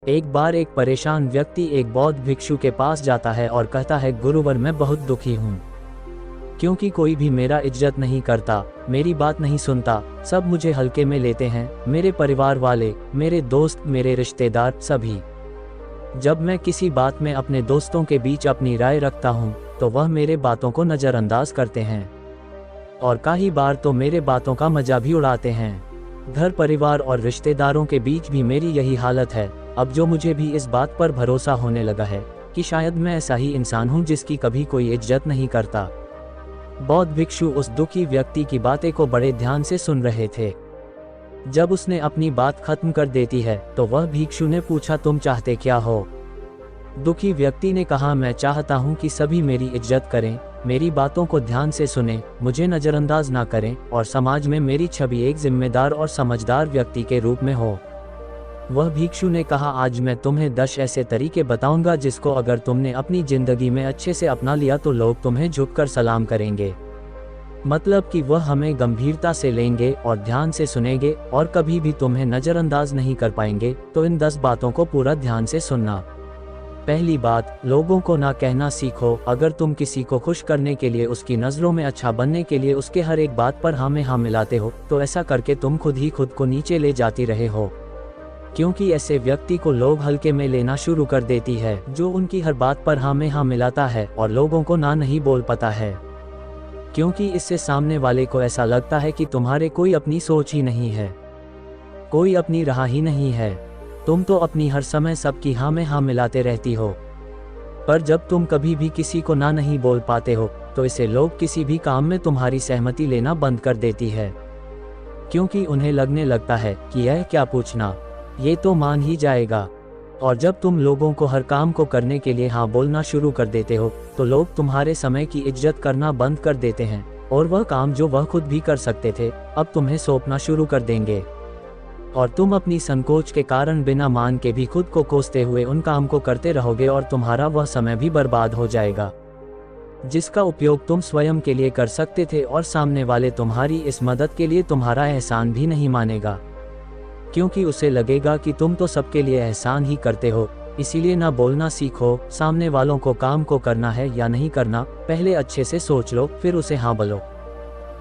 एक बार एक परेशान व्यक्ति एक बौद्ध भिक्षु के पास जाता है और कहता है, गुरुवर मैं बहुत दुखी हूँ, क्योंकि कोई भी मेरा इज्जत नहीं करता, मेरी बात नहीं सुनता, सब मुझे हल्के में लेते हैं, मेरे परिवार वाले, मेरे दोस्त, मेरे रिश्तेदार सभी। जब मैं किसी बात में अपने दोस्तों के बीच अपनी राय रखता हूँ तो वह मेरे बातों को नज़रअंदाज करते हैं और कई बार तो मेरे बातों का मजा भी उड़ाते हैं। घर परिवार और रिश्तेदारों के बीच भी मेरी यही हालत है। अब जो मुझे भी इस बात पर भरोसा होने लगा है कि शायद मैं ऐसा ही इंसान हूँ जिसकी कभी कोई इज्जत नहीं करता। बौद्ध भिक्षु उस दुखी व्यक्ति की बातें को बड़े ध्यान से सुन रहे थे। जब उसने अपनी बात खत्म कर देती है तो वह भिक्षु ने पूछा, तुम चाहते क्या हो? दुखी व्यक्ति ने कहा, मैं चाहता हूँ कि सभी मेरी इज्जत करें, मेरी बातों को ध्यान से सुनें, मुझे नज़रअंदाज ना करें और समाज में मेरी छवि एक जिम्मेदार और समझदार व्यक्ति के रूप में हो। वह भिक्षु ने कहा, आज मैं तुम्हें 10 ऐसे तरीके बताऊंगा जिसको अगर तुमने अपनी जिंदगी में अच्छे से अपना लिया तो लोग तुम्हें झुककर सलाम करेंगे। मतलब कि वह हमें गंभीरता से लेंगे और ध्यान से सुनेंगे और कभी भी तुम्हें नज़रअंदाज नहीं कर पाएंगे। तो इन 10 बातों को पूरा ध्यान से सुनना। पहली बात, लोगों को ना कहना सीखो। अगर तुम किसी को खुश करने के लिए, उसकी नज़रों में अच्छा बनने के लिए उसके हर एक बात पर हाँ में हाँ मिलाते हो तो ऐसा करके तुम खुद ही खुद को नीचे ले जाती रहे हो, क्योंकि ऐसे व्यक्ति को लोग हल्के में लेना शुरू कर देती है जो उनकी हर बात पर हाँ में हाँ मिलाता है और लोगों को ना नहीं बोल पाता है, क्योंकि इससे सामने वाले को ऐसा लगता है कि तुम्हारे कोई अपनी सोच ही नहीं है, कोई अपनी राह ही नहीं है, तुम तो अपनी हर समय सबकी हाँ में हाँ मिलाते रहती हो। पर जब तुम कभी भी किसी को ना नहीं बोल पाते हो तो इसे लोग किसी भी काम में तुम्हारी सहमति लेना बंद कर देती है, क्योंकि उन्हें लगने लगता है कि यह क्या पूछना, ये तो मान ही जाएगा। और जब तुम लोगों को हर काम को करने के लिए हाँ बोलना शुरू कर देते हो तो लोग तुम्हारे समय की इज्जत करना बंद कर देते हैं और वह काम जो वह खुद भी कर सकते थे अब तुम्हें सौंपना शुरू कर देंगे, और तुम अपनी संकोच के कारण बिना मान के भी खुद को कोसते हुए उन काम को करते रहोगे और तुम्हारा वह समय भी बर्बाद हो जाएगा जिसका उपयोग तुम स्वयं के लिए कर सकते थे, और सामने वाले तुम्हारी इस मदद के लिए तुम्हारा एहसान भी नहीं मानेगा, क्योंकि उसे लगेगा कि तुम तो सबके लिए एहसान ही करते हो। इसीलिए ना बोलना सीखो। सामने वालों को काम को करना है या नहीं करना, पहले अच्छे से सोच लो फिर उसे हाँ बोलो।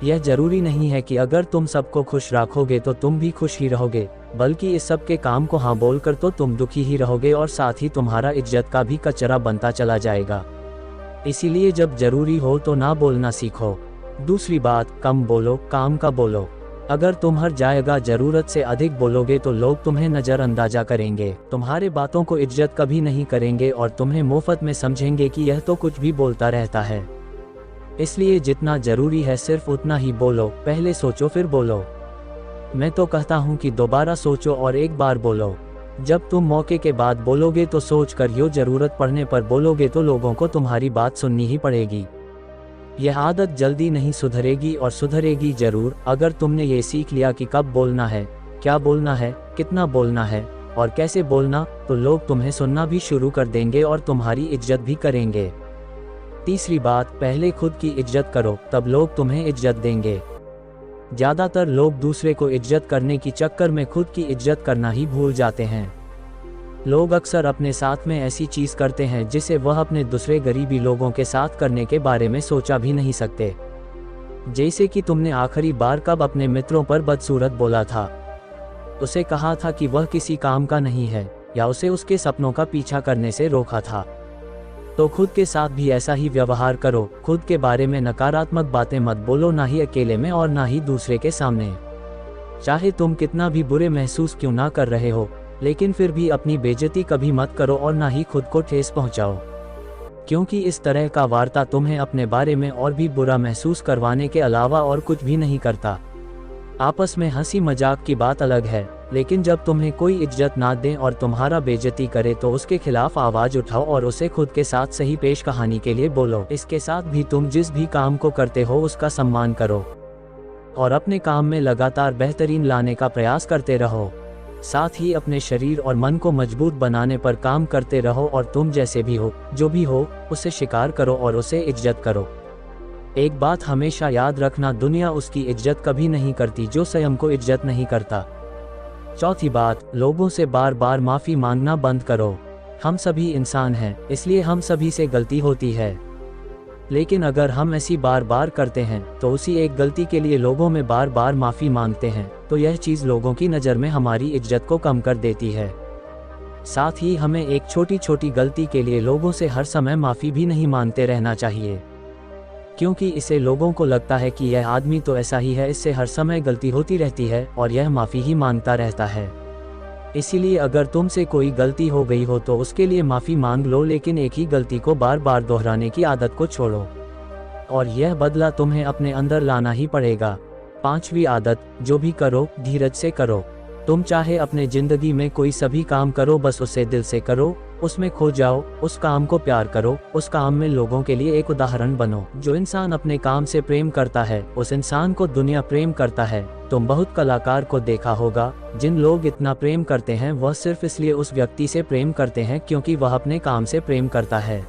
यह जरूरी नहीं है कि अगर तुम सबको खुश रखोगे तो तुम भी खुश ही रहोगे, बल्कि इस सब के काम को हाँ बोलकर तो तुम दुखी ही रहोगे और साथ ही तुम्हारा इज्जत का भी कचरा बनता चला जाएगा। इसीलिए जब जरूरी हो तो ना बोलना सीखो। दूसरी बात, कम बोलो, काम का बोलो। अगर तुम हर जगह जरूरत से अधिक बोलोगे तो लोग तुम्हें नज़रअंदाजा करेंगे, तुम्हारे बातों को इज्जत कभी नहीं करेंगे और तुम्हें मुफ्त में समझेंगे कि यह तो कुछ भी बोलता रहता है। इसलिए जितना जरूरी है सिर्फ उतना ही बोलो, पहले सोचो फिर बोलो। मैं तो कहता हूँ कि दोबारा सोचो और एक बार बोलो। जब तुम मौके के बाद बोलोगे तो सोच कर, यो जरूरत पड़ने पर बोलोगे तो लोगों को तुम्हारी बात सुननी ही पड़ेगी। यह आदत जल्दी नहीं सुधरेगी और सुधरेगी जरूर अगर तुमने ये सीख लिया कि कब बोलना है, क्या बोलना है, कितना बोलना है और कैसे बोलना, तो लोग तुम्हें सुनना भी शुरू कर देंगे और तुम्हारी इज्जत भी करेंगे। तीसरी बात, पहले खुद की इज्जत करो तब लोग तुम्हें इज्जत देंगे। ज़्यादातर लोग दूसरे को इज्जत करने की चक्कर में खुद की इज्जत करना ही भूल जाते हैं। लोग अक्सर अपने साथ में ऐसी चीज़ करते हैं जिसे वह अपने दूसरे गरीबी लोगों के साथ करने के बारे में सोचा भी नहीं सकते। जैसे कि तुमने आखिरी बार कब अपने मित्रों पर बदसूरत बोला था, उसे कहा था कि वह किसी काम का नहीं है, या उसे उसके सपनों का पीछा करने से रोका था। तो खुद के साथ भी ऐसा ही व्यवहार करो। खुद के बारे में नकारात्मक बातें मत बोलो, ना ही अकेले में और ना ही दूसरे के सामने। चाहे तुम कितना भी बुरे महसूस क्यों ना कर रहे हो, लेकिन फिर भी अपनी बेइज्जती कभी मत करो और ना ही खुद को ठेस पहुंचाओ, क्योंकि इस तरह का वार्ता तुम्हें अपने बारे में और भी बुरा महसूस करवाने के अलावा और कुछ भी नहीं करता। आपस में हंसी मजाक की बात अलग है, लेकिन जब तुम्हें कोई इज्जत ना दे और तुम्हारा बेइज्जती करे तो उसके खिलाफ आवाज उठाओ और उसे खुद के साथ सही पेश कहानी के लिए बोलो। इसके साथ भी तुम जिस भी काम को करते हो उसका सम्मान करो और अपने काम में लगातार बेहतरीन लाने का प्रयास करते रहो। साथ ही अपने शरीर और मन को मजबूत बनाने पर काम करते रहो और तुम जैसे भी हो, जो भी हो, उसे स्वीकार करो और उसे इज्जत करो। एक बात हमेशा याद रखना, दुनिया उसकी इज्जत कभी नहीं करती जो स्वयं को इज्जत नहीं करता। चौथी बात, लोगों से बार बार माफ़ी मांगना बंद करो। हम सभी इंसान हैं, इसलिए हम सभी से गलती होती है। लेकिन अगर हम ऐसी बार बार करते हैं तो उसी एक गलती के लिए लोगों में बार बार माफ़ी मांगते हैं, तो यह चीज़ लोगों की नज़र में हमारी इज्जत को कम कर देती है। साथ ही हमें एक छोटी छोटी गलती के लिए लोगों से हर समय माफ़ी भी नहीं मांगते रहना चाहिए, क्योंकि इससे लोगों को लगता है कि यह आदमी तो ऐसा ही है, इससे हर समय गलती होती रहती है और यह माफ़ी ही मांगता रहता है। इसीलिए अगर तुमसे कोई गलती हो गई हो तो उसके लिए माफ़ी मांग लो, लेकिन एक ही गलती को बार बार दोहराने की आदत को छोड़ो, और यह बदला तुम्हें अपने अंदर लाना ही पड़ेगा। पांचवी आदत, जो भी करो धीरज से करो। तुम चाहे अपने ज़िंदगी में कोई सभी काम करो, बस उसे दिल से करो, उसमें खो जाओ, उस काम को प्यार करो, उस काम में लोगों के लिए एक उदाहरण बनो। जो इंसान अपने काम से प्रेम करता है उस इंसान को दुनिया प्रेम करता है। तुम बहुत कलाकार को देखा होगा, जिन लोग इतना प्रेम करते हैं वह सिर्फ इसलिए उस व्यक्ति से प्रेम करते हैं क्योंकि वह अपने काम से प्रेम करता है,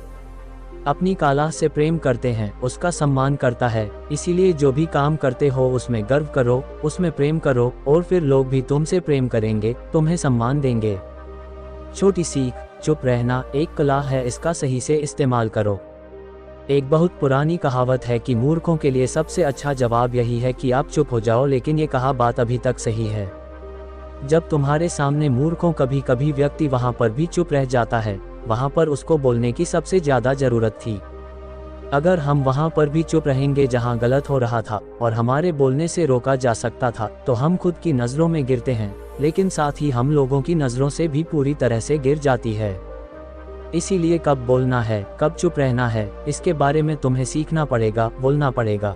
अपनी कला से प्रेम करते हैं, उसका सम्मान करता है। इसीलिए जो भी काम करते हो उसमें गर्व करो, उसमें प्रेम करो, और फिर लोग भी तुमसे प्रेम करेंगे, तुम्हें सम्मान देंगे। छोटी सीख, चुप रहना एक कला है, इसका सही से इस्तेमाल करो। एक बहुत पुरानी कहावत है कि मूर्खों के लिए सबसे अच्छा जवाब यही है कि आप चुप हो जाओ, लेकिन ये कहा बात अभी तक सही है। जब तुम्हारे सामने मूर्खों कभी कभी व्यक्ति वहां पर भी चुप रह जाता है, वहां पर उसको बोलने की सबसे ज्यादा जरूरत थी। अगर हम वहां पर भी चुप रहेंगे जहां गलत हो रहा था और हमारे बोलने से रोका जा सकता था, तो हम खुद की नज़रों में गिरते हैं, लेकिन साथ ही हम लोगों की नज़रों से भी पूरी तरह से गिर जाती है। इसीलिए कब बोलना है, कब चुप रहना है, इसके बारे में तुम्हें सीखना पड़ेगा, बोलना पड़ेगा।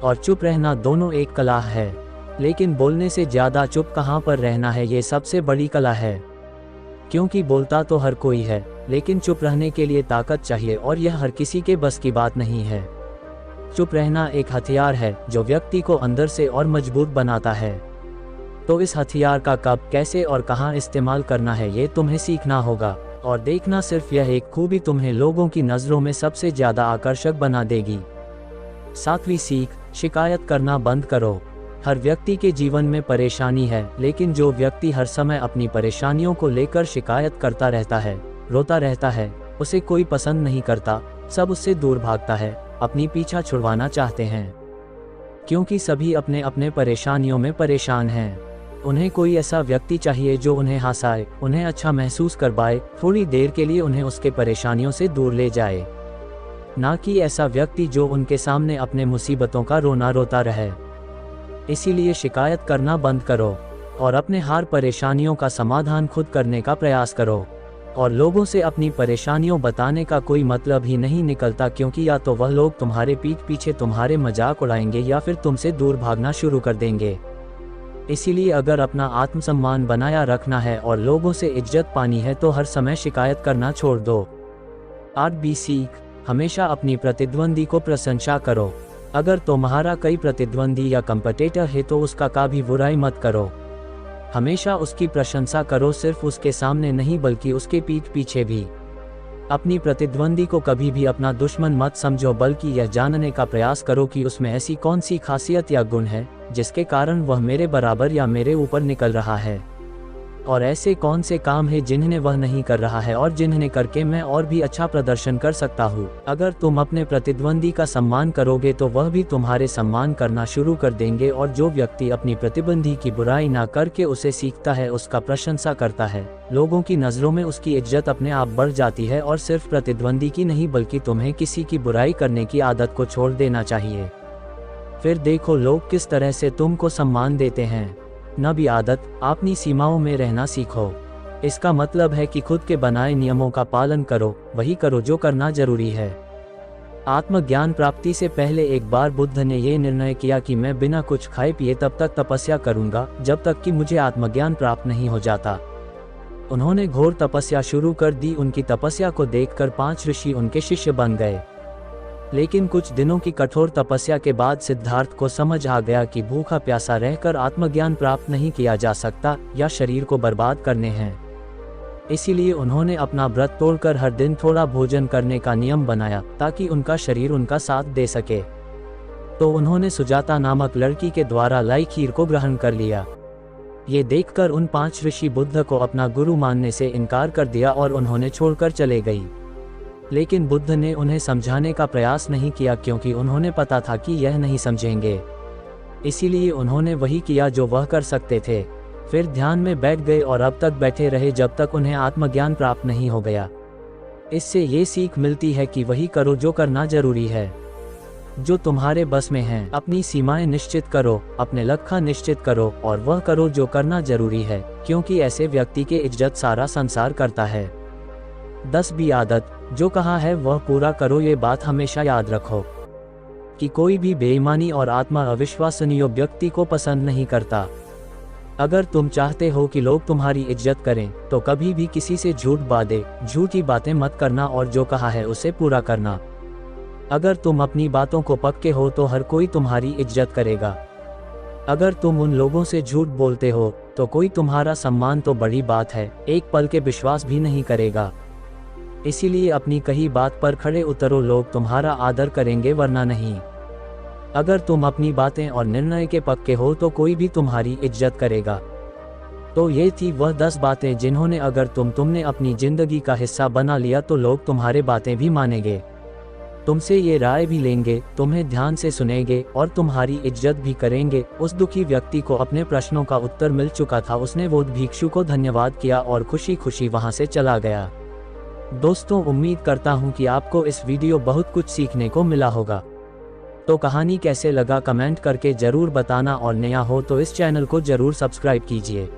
और चुप रहना दोनों एक कला है, लेकिन बोलने से ज़्यादा चुप कहाँ पर रहना है ये सबसे बड़ी कला है। क्योंकि बोलता तो हर कोई है, लेकिन चुप रहने के लिए ताकत चाहिए, और यह हर किसी के बस की बात नहीं है। चुप रहना एक हथियार है जो व्यक्ति को अंदर से और मजबूत बनाता है। तो इस हथियार का कब, कैसे और कहाँ इस्तेमाल करना है ये तुम्हें सीखना होगा, और देखना सिर्फ यह एक खूबी तुम्हें लोगों की नज़रों में सबसे ज़्यादा आकर्षक बना देगी। सातवीं सीख, शिकायत करना बंद करो। हर व्यक्ति के जीवन में परेशानी है, लेकिन जो व्यक्ति हर समय अपनी परेशानियों को लेकर शिकायत करता रहता है, रोता रहता है, उसे कोई पसंद नहीं करता, सब उससे दूर भागता है, अपनी पीछा छुड़वाना चाहते हैं, क्योंकि सभी अपने अपने परेशानियों में परेशान हैं। उन्हें कोई ऐसा व्यक्ति चाहिए जो उन्हें हंसाए, उन्हें अच्छा महसूस करवाए, थोड़ी देर के लिए उन्हें उसके परेशानियों से दूर ले जाए, ना कि ऐसा व्यक्ति जो उनके सामने अपने मुसीबतों का रोना रोता रहे। इसीलिए शिकायत करना बंद करो और अपने हर परेशानियों का समाधान खुद करने का प्रयास करो। और लोगों से अपनी परेशानियों बताने का कोई मतलब ही नहीं निकलता, क्योंकि या तो वह लोग तुम्हारे पीठ पीछे तुम्हारे मजाक उड़ाएंगे या फिर तुमसे दूर भागना शुरू कर देंगे। इसीलिए अगर अपना आत्मसम्मान बनाया रखना है और लोगों से इज्जत पानी है तो हर समय शिकायत करना छोड़ दो। 8वीं सीख, हमेशा अपनी प्रतिद्वंदी को प्रशंसा करो। अगर तुम्हारा कोई प्रतिद्वंदी या कंपटीटर है तो उसका कभी बुराई मत करो, हमेशा उसकी प्रशंसा करो, सिर्फ उसके सामने नहीं बल्कि उसके पीठ पीछे भी। अपनी प्रतिद्वंदी को कभी भी अपना दुश्मन मत समझो, बल्कि यह जानने का प्रयास करो कि उसमें ऐसी कौन सी खासियत या गुण है जिसके कारण वह मेरे बराबर या मेरे ऊपर निकल रहा है, और ऐसे कौन से काम है जिन्हें वह नहीं कर रहा है और जिन्हें करके मैं और भी अच्छा प्रदर्शन कर सकता हूँ। अगर तुम अपने प्रतिद्वंदी का सम्मान करोगे तो वह भी तुम्हारे सम्मान करना शुरू कर देंगे, और जो व्यक्ति अपनी प्रतिद्वंदी की बुराई ना करके उसे सीखता है, उसका प्रशंसा करता है, लोगों की नज़रों में उसकी इज्जत अपने आप बढ़ जाती है। और सिर्फ प्रतिद्वंदी की नहीं बल्कि तुम्हें किसी की बुराई करने की आदत को छोड़ देना चाहिए, फिर देखो लोग किस तरह से तुमको सम्मान देते हैं। 9वीं आदत, अपनी सीमाओं में रहना सीखो। इसका मतलब है कि खुद के बनाए नियमों का पालन करो, वही करो जो करना जरूरी है। आत्मज्ञान प्राप्ति से पहले एक बार बुद्ध ने यह निर्णय किया कि मैं बिना कुछ खाए पिए तब तक तपस्या करूंगा जब तक कि मुझे आत्मज्ञान प्राप्त नहीं हो जाता। उन्होंने घोर तपस्या शुरू कर दी। उनकी तपस्या को देखकर 5 ऋषि उनके शिष्य बन गए। लेकिन कुछ दिनों की कठोर तपस्या के बाद सिद्धार्थ को समझ आ गया कि भूखा प्यासा रहकर आत्मज्ञान प्राप्त नहीं किया जा सकता या शरीर को बर्बाद करने हैं। इसीलिए उन्होंने अपना व्रत तोड़कर हर दिन थोड़ा भोजन करने का नियम बनाया ताकि उनका शरीर उनका साथ दे सके। तो उन्होंने सुजाता नामक लड़की के द्वारा लाई खीर को ग्रहण कर लिया। ये देखकर उन 5 ऋषि बुद्ध को अपना गुरु मानने से इनकार कर दिया और उन्होंने छोड़कर चले गई। लेकिन बुद्ध ने उन्हें समझाने का प्रयास नहीं किया, क्योंकि उन्होंने पता था कि यह नहीं समझेंगे। इसीलिए उन्होंने वही किया जो वह कर सकते थे। फिर ध्यान में बैठ गए और अब तक बैठे रहे जब तक उन्हें आत्मज्ञान प्राप्त नहीं हो गया। इससे ये सीख मिलती है कि वही करो जो करना जरूरी है, जो तुम्हारे बस में है। अपनी सीमाएं निश्चित करो, अपने लक्ष्य निश्चित करो और वह करो जो करना जरूरी है, क्योंकि ऐसे व्यक्ति की इज्जत सारा संसार करता है। 10वीं आदत, जो कहा है वह पूरा करो। ये बात हमेशा याद रखो कि कोई भी बेईमानी और आत्मा अविश्वसनीय व्यक्ति को पसंद नहीं करता। अगर तुम चाहते हो कि लोग तुम्हारी इज्जत करें तो कभी भी किसी से झूठी बातें मत करना और जो कहा है उसे पूरा करना। अगर तुम अपनी बातों को पक्के हो तो हर कोई तुम्हारी इज्जत करेगा। अगर तुम उन लोगों से झूठ बोलते हो तो कोई तुम्हारा सम्मान तो बड़ी बात है, एक पल के विश्वास भी नहीं करेगा। इसीलिए अपनी कही बात पर खड़े उतरो, लोग तुम्हारा आदर करेंगे वरना नहीं। अगर तुम अपनी बातें और निर्णय के पक्के हो तो कोई भी तुम्हारी इज्जत करेगा। तो ये थी वह 10 बातें जिन्होंने अगर तुमने अपनी जिंदगी का हिस्सा बना लिया तो लोग तुम्हारे बातें भी मानेंगे, तुमसे ये राय भी लेंगे, तुम्हें ध्यान से सुनेंगे और तुम्हारी इज्जत भी करेंगे। उस दुखी व्यक्ति को अपने प्रश्नों का उत्तर मिल चुका था। उसने वो भिक्षु को धन्यवाद किया और खुशी खुशी वहां से चला गया। दोस्तों, उम्मीद करता हूं कि आपको इस वीडियो बहुत कुछ सीखने को मिला होगा। तो कहानी कैसे लगा कमेंट करके जरूर बताना और नया हो तो इस चैनल को जरूर सब्सक्राइब कीजिए।